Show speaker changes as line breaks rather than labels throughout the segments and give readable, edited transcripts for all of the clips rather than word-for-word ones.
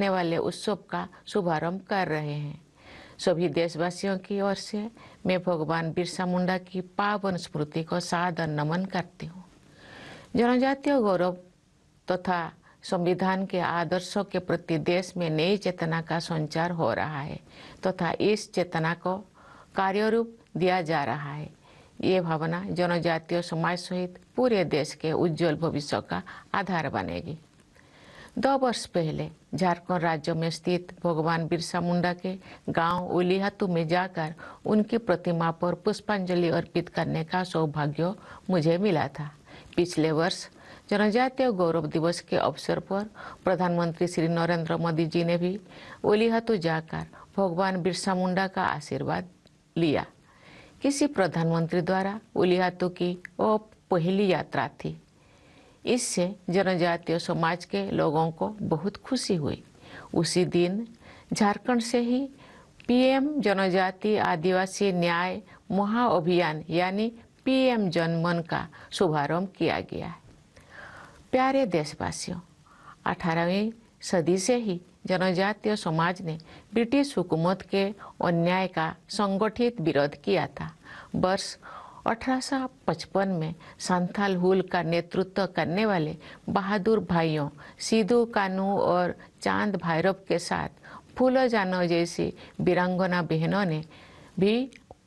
होने वाले उत्सव का शुभारंभ कर रहे हैं। सभी देशवासियों की ओर से मैं भगवान बिरसा मुंडा की पावन स्मृति को सादर नमन करती हूँ। जनजातीय गौरव तथा संविधान के आदर्शों के प्रति देश में नई चेतना का संचार हो रहा है तथा इस चेतना को कार्यरूप दिया जा रहा है। ये भावना जनजातीय समाज सहित पूरे देश के उज्जवल भविष्य का आधार बनेगी। 2 वर्ष पहले झारखंड राज्य में स्थित भगवान बिरसा मुंडा के गांव उलीहातू में जाकर उनकी प्रतिमा पर पुष्पांजलि अर्पित करने का सौभाग्य मुझे मिला था। पिछले वर्ष जनजातीय गौरव दिवस के अवसर पर प्रधानमंत्री श्री नरेंद्र मोदी जी ने भी उलीहातू जाकर भगवान बिरसा मुंडा का आशीर्वाद लिया। किसी प्रधानमंत्री द्वारा उलीहातू की वो पहली यात्रा थी। इससे जनजातीय समाज के लोगों को बहुत खुशी हुई। उसी दिन झारखंड से ही पीएम जनजातीय आदिवासी न्याय महाअभियान यानी पीएम जनमन का शुभारंभ किया गया है। प्यारे देशवासियों, 18वीं सदी से ही जनजातीय समाज ने ब्रिटिश हुकूमत के अन्याय का संगठित विरोध किया था। वर्ष 1855 में संथाल हुल का नेतृत्व करने वाले बहादुर भाइयों सिद्धू कान्हू और चांद भैरव के साथ फूलो जानो जैसी वीरांगना बहनों ने भी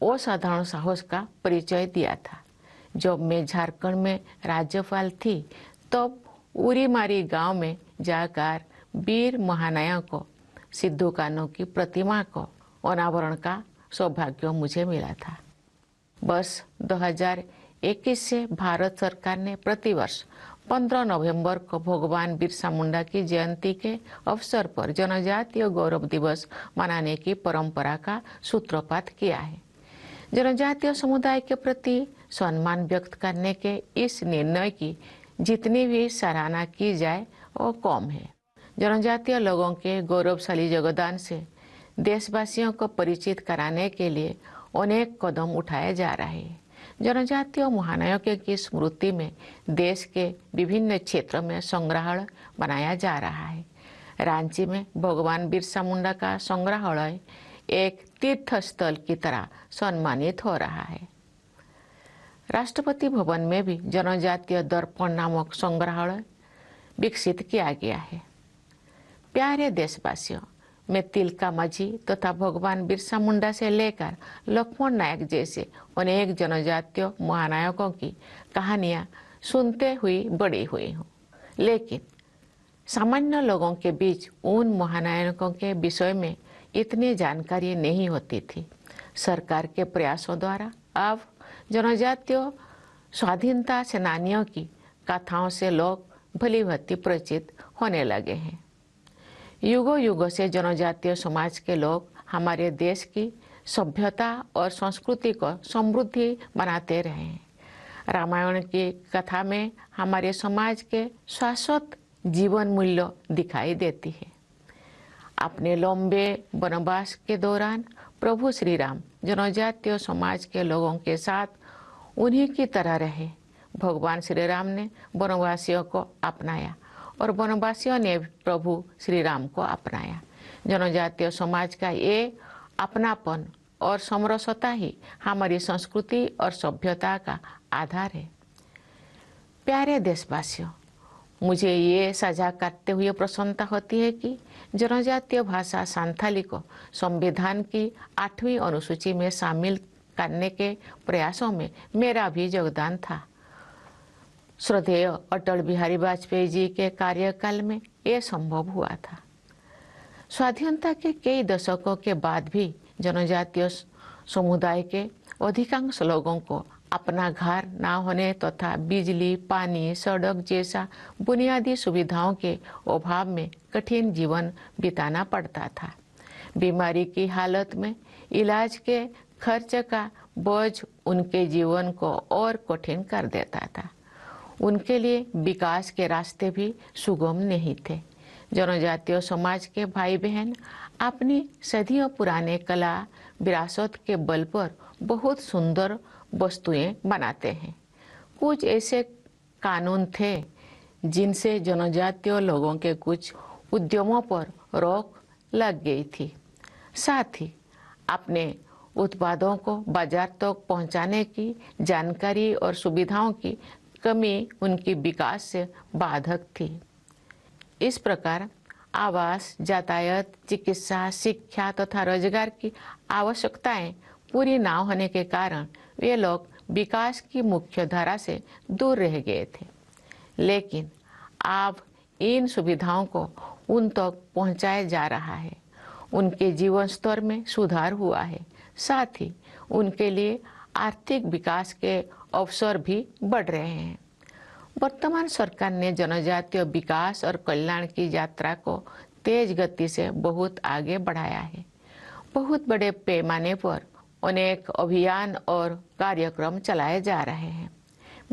असाधारण साहस का परिचय दिया था। जब मैं झारखंड में राज्यपाल थी तब उरीमारी गांव में जाकर वीर महानायकों सिद्धू कान्हू की प्रतिमा को अनावरण का सौभाग्य मुझे मिला था। वर्ष 2021 से भारत सरकार ने प्रतिवर्ष 15 नवंबर को भगवान बिरसा मुंडा की जयंती के अवसर पर जनजातीय गौरव दिवस मनाने की परंपरा का सूत्रपात किया है। जनजातीय समुदाय के प्रति सम्मान व्यक्त करने के इस निर्णय की जितनी भी सराहना की जाए वो कम है। जनजातीय लोगों के गौरवशाली योगदान से देशवासियों को परिचित कराने के लिए अनेक कदम उठाए जा रहे हैं। जनजातीय महानायकों की स्मृति में देश के विभिन्न क्षेत्रों में संग्रहालय बनाया जा रहा है। रांची में भगवान बिरसा मुंडा का संग्रहालय एक तीर्थ स्थल की तरह सम्मानित हो रहा है। राष्ट्रपति भवन में भी जनजातीय दर्पण नामक संग्रहालय विकसित किया गया है। प्यारे देशवासियों, मैं तिलका माझी तथा भगवान बिरसा मुंडा से लेकर लक्ष्मण नायक जैसे अनेक जनजातीय महानायकों की कहानियां सुनते हुई बड़ी हुई हूँ, लेकिन सामान्य लोगों के बीच उन महानायकों के विषय में इतनी जानकारी नहीं होती थी। सरकार के प्रयासों द्वारा अब जनजातीय स्वाधीनता सेनानियों की कथाओं से लोग भली भांति परिचित होने लगे हैं। युगों युगों से जनजातीय समाज के लोग हमारे देश की सभ्यता और संस्कृति को समृद्धि बनाते रहे हैं। रामायण की कथा में हमारे समाज के शाश्वत जीवन मूल्य दिखाई देती है। अपने लंबे वनवास के दौरान प्रभु श्री राम जनजातीय समाज के लोगों के साथ उन्हीं की तरह रहे। भगवान श्री राम ने वनवासियों को अपनाया और वनवासियों ने प्रभु श्री राम को अपनाया। जनजातीय समाज का ये अपनापन और समरसता ही हमारी संस्कृति और सभ्यता का आधार है। प्यारे देशवासियों, मुझे ये साझा करते हुए प्रसन्नता होती है कि जनजातीय भाषा संथाली को संविधान की 8वीं अनुसूची में शामिल करने के प्रयासों में मेरा भी योगदान था। श्रद्धेय अटल बिहारी वाजपेयी जी के कार्यकाल में ये संभव हुआ था। स्वाधीनता के कई दशकों के बाद भी जनजातीय समुदाय के अधिकांश लोगों को अपना घर न होने तथा बिजली, पानी, सड़क जैसा बुनियादी सुविधाओं के अभाव में कठिन जीवन बिताना पड़ता था। बीमारी की हालत में इलाज के खर्च का बोझ उनके जीवन को और कठिन कर देता था। उनके लिए विकास के रास्ते भी सुगम नहीं थे। जनजातीय समाज के भाई बहन अपनी सदियों पुराने कला विरासत के बल पर बहुत सुंदर वस्तुएं बनाते हैं। कुछ ऐसे कानून थे जिनसे जनजातीय लोगों के कुछ उद्यमों पर रोक लग गई थी। साथ ही अपने उत्पादों को बाजार तक पहुंचाने की जानकारी और सुविधाओं की कमी उनकी विकास से बाधक थी। इस प्रकार आवास, यातायात, चिकित्सा, शिक्षा तथा रोजगार की आवश्यकताएं पूरी ना होने के कारण वे लोग विकास की मुख्य धारा से दूर रह गए थे। लेकिन अब इन सुविधाओं को उन तक पहुंचाया जा रहा है, उनके जीवन स्तर में सुधार हुआ है, साथ ही उनके लिए आर्थिक विकास के अवसर भी बढ़ रहे हैं। वर्तमान सरकार ने जनजातीय विकास और कल्याण की यात्रा को तेज गति से बहुत आगे बढ़ाया है। बहुत बड़े पैमाने पर अनेक अभियान और कार्यक्रम चलाए जा रहे हैं।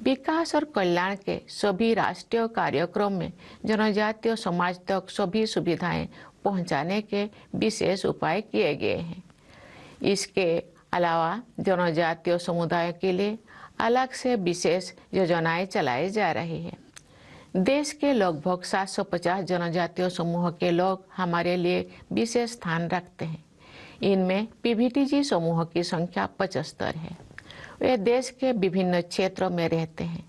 विकास और कल्याण के सभी राष्ट्रीय कार्यक्रम में जनजातीय समाज तक सभी सुविधाएं पहुंचाने के विशेष उपाय किए गए हैं। इसके अलावा जनजातीय समुदाय के लिए अलग से विशेष योजनाएं चलाई जा रही है। देश के लगभग 750 जनजातीय समूह के लोग हमारे लिए विशेष स्थान रखते हैं। इनमें पीवीटीजी समूह की संख्या 75 है। वे देश के विभिन्न क्षेत्रों में रहते हैं।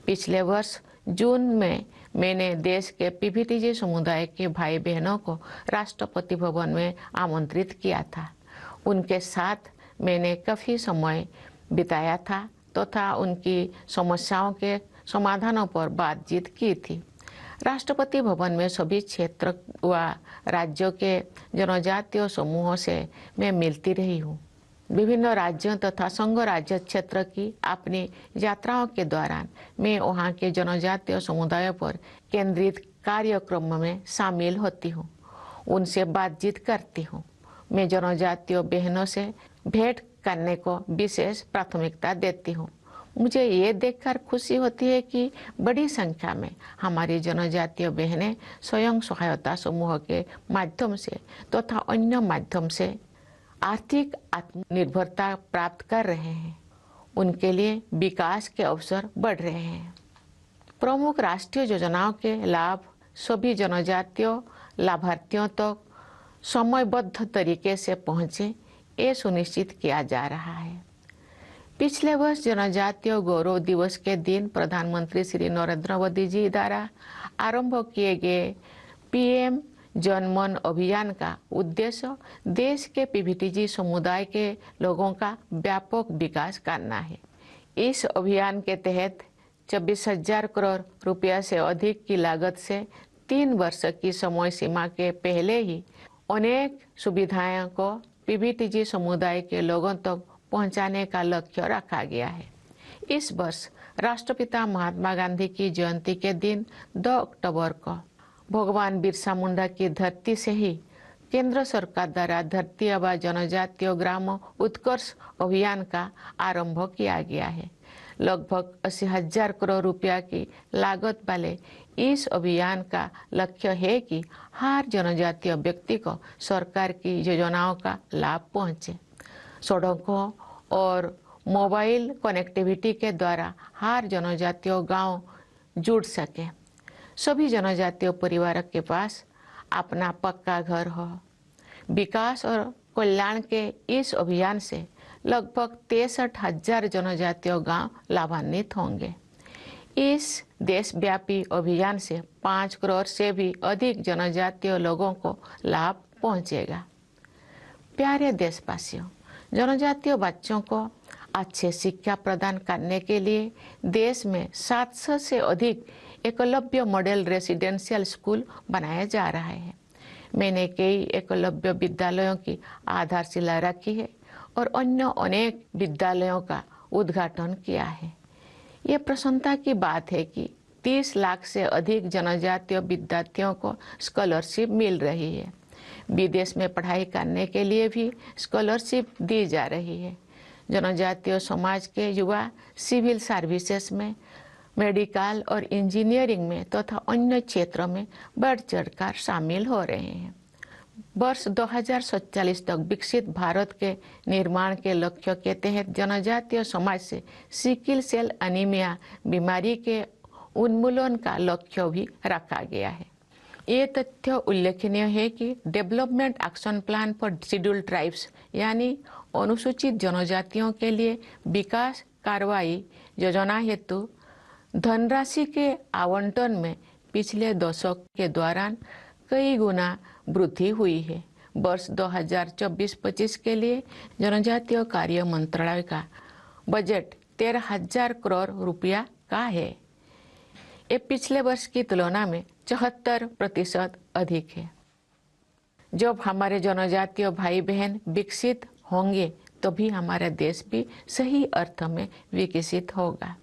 पिछले वर्ष जून में मैंने देश के पीवीटीजी समुदाय के भाई बहनों को राष्ट्रपति भवन में आमंत्रित किया था। उनके साथ मैंने काफ़ी समय बिताया था तथा उनकी समस्याओं के समाधानों पर बातचीत की थी। राष्ट्रपति भवन में सभी क्षेत्र व राज्यों के जनजातीय समूहों से मैं मिलती रही हूँ। विभिन्न राज्यों तथा संघ राज्य क्षेत्र की अपनी यात्राओं के दौरान मैं वहाँ के जनजातीय समुदायों पर केंद्रित कार्यक्रम में शामिल होती हूँ, उनसे बातचीत करती हूँ। मैं जनजातीय बहनों से भेंट करने को विशेष प्राथमिकता देती हूँ। मुझे ये देखकर खुशी होती है कि बड़ी संख्या में हमारी जनजातीय बहनें स्वयं सहायता समूह के माध्यम से तथा अन्य माध्यम से आर्थिक आत्मनिर्भरता प्राप्त कर रहे हैं। उनके लिए विकास के अवसर बढ़ रहे हैं। प्रमुख राष्ट्रीय योजनाओं के लाभ सभी जनजातीय लाभार्थियों तक समयबद्ध तरीके से पहुँचे, ये सुनिश्चित किया जा रहा है। पिछले वर्ष जनजातीय गौरव दिवस के दिन प्रधानमंत्री श्री नरेंद्र मोदी जी द्वारा आरंभ किए गए पीएम जनमन अभियान का उद्देश्य देश के पीवीटीजी समुदाय के लोगों का व्यापक विकास करना है। इस अभियान के तहत 24,000 करोड़ रुपया से अधिक की लागत से 3 वर्ष की समय सीमा के पहले ही अनेक सुविधाओं को पीवीटीजी समुदाय के लोगों तक पहुंचाने का लक्ष्य रखा गया है। इस वर्ष राष्ट्रपिता महात्मा गांधी की जयंती के दिन 2 अक्टूबर को भगवान बिरसा मुंडा की धरती से ही केंद्र सरकार द्वारा धरती आबा जनजातीय ग्राम उत्कर्ष अभियान का आरंभ किया गया है। लगभग 80,000 करोड़ रुपया की लागत वाले इस अभियान का लक्ष्य है कि हर जनजातीय व्यक्ति को सरकार की योजनाओं का लाभ पहुंचे। सड़कों और मोबाइल कनेक्टिविटी के द्वारा हर जनजातीय गांव जुड़ सके। सभी जनजातीय परिवारों के पास अपना पक्का घर हो। विकास और कल्याण के इस अभियान से लगभग 63,000 जनजातीय गांव लाभान्वित होंगे। इस देशव्यापी अभियान से 5 करोड़ से भी अधिक जनजातीय लोगों को लाभ पहुंचेगा। प्यारे देशवासियों, जनजातीय बच्चों को अच्छे शिक्षा प्रदान करने के लिए देश में 700 से अधिक एकलव्य मॉडल रेसिडेंशियल स्कूल बनाया जा रहा है। मैंने कई एकलव्य विद्यालयों की आधारशिला रखी है और अन्य अनेक विद्यालयों का उद्घाटन किया है। ये प्रसन्नता की बात है कि 30 लाख से अधिक जनजातीय विद्यार्थियों को स्कॉलरशिप मिल रही है। विदेश में पढ़ाई करने के लिए भी स्कॉलरशिप दी जा रही है। जनजातीय समाज के युवा सिविल सर्विसेज में, मेडिकल और इंजीनियरिंग में तथा अन्य क्षेत्रों में बढ़ चढ़कर शामिल हो रहे हैं। वर्ष 2047 तक विकसित भारत के निर्माण के लक्ष्य के तहत जनजातीय समाज से सिकल सेल एनीमिया बीमारी के उन्मूलन का लक्ष्य भी रखा गया है। ये तथ्य उल्लेखनीय है कि development action plan for scheduled tribes यानी अनुसूचित जनजातियों के लिए विकास कार्रवाई योजना हेतु धनराशि के आवंटन में पिछले दशक के दौरान कई गुना वृद्धि हुई है। वर्ष 2024-25 के लिए जनजातीय कार्य मंत्रालय का बजट 13,000 करोड़ रुपया का है। ये पिछले वर्ष की तुलना में 74% अधिक है। जब हमारे जनजातीय भाई बहन विकसित होंगे तभी हमारा देश भी सही अर्थ में विकसित होगा।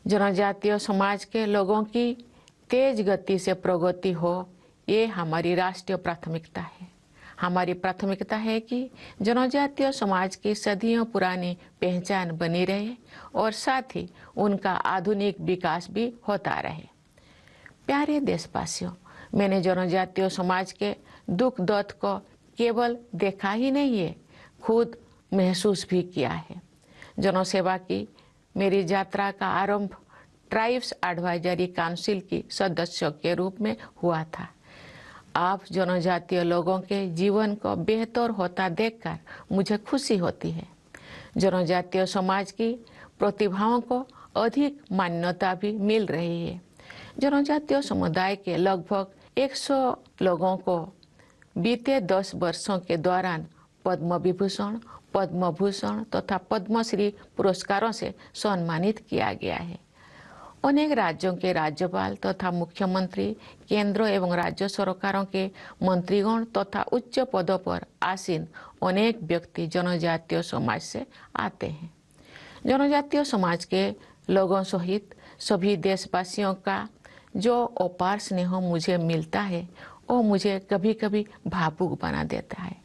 जनजातीय समाज के लोगों की तेज गति से प्रगति हो, ये हमारी राष्ट्रीय प्राथमिकता है। हमारी प्राथमिकता है कि जनजातीय समाज की सदियों पुरानी पहचान बनी रहे और साथ ही उनका आधुनिक विकास भी होता रहे। प्यारे देशवासियों, मैंने जनजातीय समाज के दुख दर्द को केवल देखा ही नहीं है, खुद महसूस भी किया है। जनसेवा की मेरी यात्रा का आरंभ ट्राइब्स एडवाइजरी काउंसिल की सदस्य के रूप में हुआ था। आप जनजातीय लोगों के जीवन को बेहतर होता देखकर मुझे खुशी होती है। जनजातीय समाज की प्रतिभाओं को अधिक मान्यता भी मिल रही है। जनजातीय समुदाय के लगभग 100 लोगों को बीते 10 वर्षों के दौरान पद्म विभूषण, पद्म भूषण तथा पद्मश्री पुरस्कारों से सम्मानित किया गया है। अनेक राज्यों के राज्यपाल तथा मुख्यमंत्री, केंद्र एवं राज्य सरकारों के मंत्रीगण तथा उच्च पदों पर आसीन अनेक व्यक्ति जनजातीय समाज से आते हैं। जनजातीय समाज के लोगों सहित सभी देशवासियों का जो अपार स्नेह मुझे मिलता है वो मुझे कभी कभी भावुक बना देता है।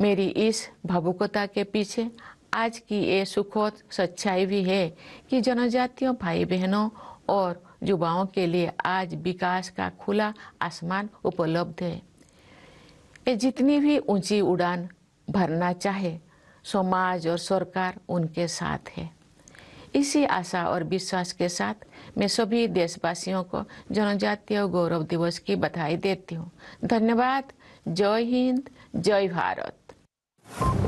मेरी इस भावुकता के पीछे आज की ये सुखद सच्चाई भी है कि जनजातीय भाई बहनों और युवाओं के लिए आज विकास का खुला आसमान उपलब्ध है। ये जितनी भी ऊंची उड़ान भरना चाहे, समाज और सरकार उनके साथ है। इसी आशा और विश्वास के साथ मैं सभी देशवासियों को जनजातीय गौरव दिवस की बधाई देती हूँ। धन्यवाद। जय हिंद, जय भारत।